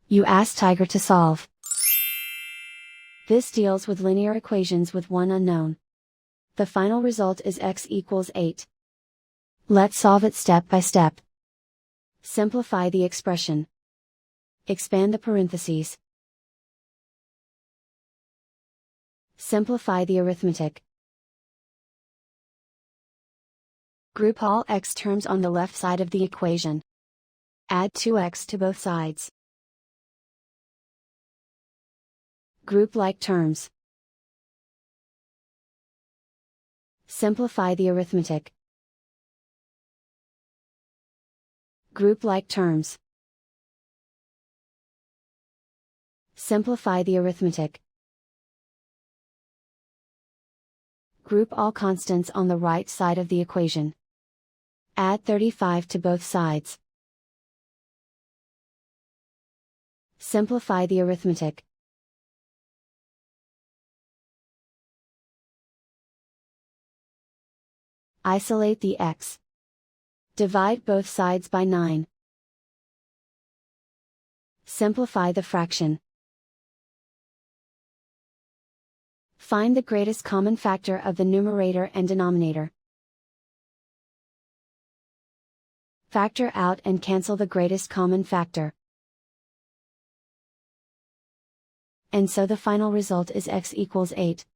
You ask Tiger to solve. This deals with linear equations with one unknown. The final result is x equals 8. Let's solve it step by step. Simplify the expression. Expand the parentheses. Simplify the arithmetic. Group all x terms on the left side of the equation. Add 2x to both sides. Group like terms. Simplify the arithmetic. Group like terms. Simplify the arithmetic. Group all constants on the right side of the equation. Add 35 to both sides. Simplify the arithmetic. Isolate the x. Divide both sides by 9. Simplify the fraction. Find the greatest common factor of the numerator and denominator. Factor out and cancel the greatest common factor. And so the final result is x equals 8.